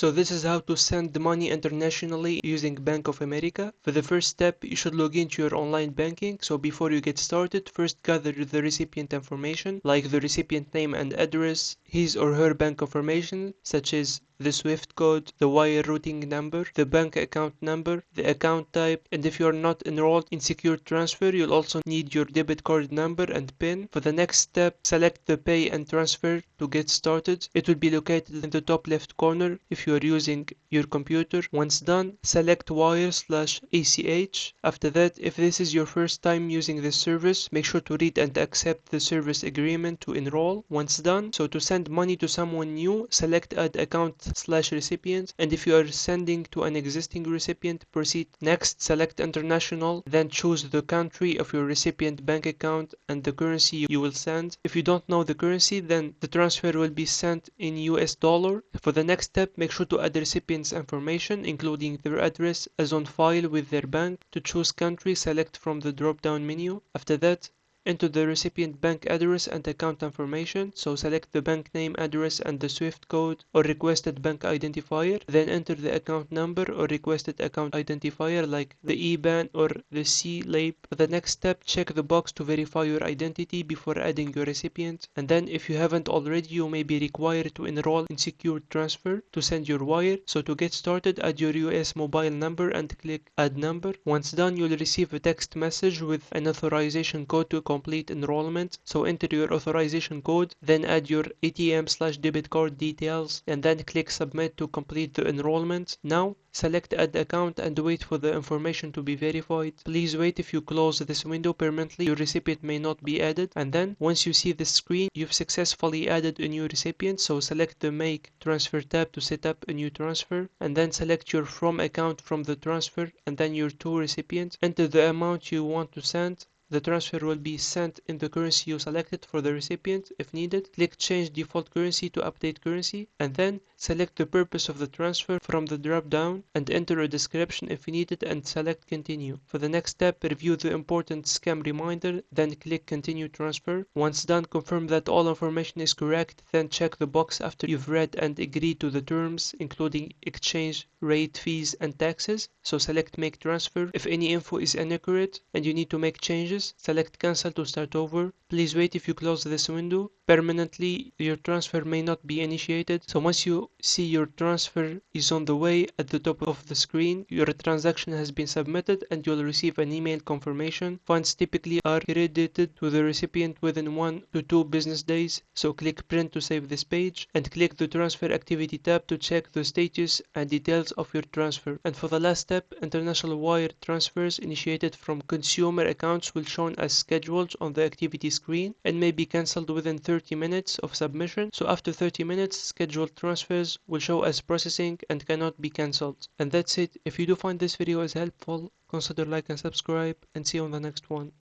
So this is how to send money internationally using Bank of America. For the first step, you should log into your online banking. So before you get started, first gather the recipient information, like the recipient name and address, his or her bank information, such as the SWIFT code, the wire routing number, the bank account number, the account type, and if you are not enrolled in secure transfer, you'll also need your debit card number and PIN. For the next step, select the pay and transfer to get started. It will be located in the top left corner if you are using your computer. Once done, select wire/ACH. After that, if this is your first time using this service, make sure to read and accept the service agreement to enroll. Once done, so to send money to someone new, select add account/recipient, and if you are sending to an existing recipient, proceed. Next, select international, then choose the country of your recipient bank account and the currency you will send. If you don't know the currency, then the transfer will be sent in US dollar. For the next step, make sure to add the recipient's information, including their address as on file with their bank. To choose country, select from the drop-down menu. After that, enter the recipient bank address and account information, so select the bank name, address, and the SWIFT code or requested bank identifier. Then enter the account number or requested account identifier like the IBAN or the CLAB. For the next step, check the box to verify your identity before adding your recipient. And then if you haven't already, you may be required to enroll in secure transfer to send your wire. So to get started, add your US mobile number and click add number. Once done, you'll receive a text message with an authorization code to complete enrollment. So enter your authorization code, then add your ATM/debit card details, and then click submit to complete the enrollment. Now select add account and wait for the information to be verified. Please wait. If you close this window permanently, your recipient may not be added. And then once you see the screen, you've successfully added a new recipient. So select the make transfer tab to set up a new transfer, and then select your from account from the transfer and then your to recipients. Enter the amount you want to send. The transfer will be sent in the currency you selected for the recipient. If needed, click change default currency to update currency, and then select the purpose of the transfer from the drop down and enter a description if needed and select continue. For the next step, review the important scam reminder, then click continue transfer. Once done, confirm that all information is correct, then check the box after you've read and agreed to the terms, including exchange rate, fees, and taxes. So select make transfer. If any info is inaccurate and you need to make changes, select cancel to start over. Please wait. If you close this window permanently, your transfer may not be initiated. So once you see your transfer is on the way at the top of the screen, your transaction has been submitted and you'll receive an email confirmation. Funds typically are credited to the recipient within 1 to 2 business days. So click print to save this page and click the transfer activity tab to check the status and details of your transfer. And for the last step, international wire transfers initiated from consumer accounts will shown as scheduled on the activity screen and may be cancelled within 30 minutes of submission. So after 30 minutes, scheduled transfers will show as processing and cannot be cancelled. And that's it. If you do find this video as helpful, consider like and subscribe, and see you on the next one.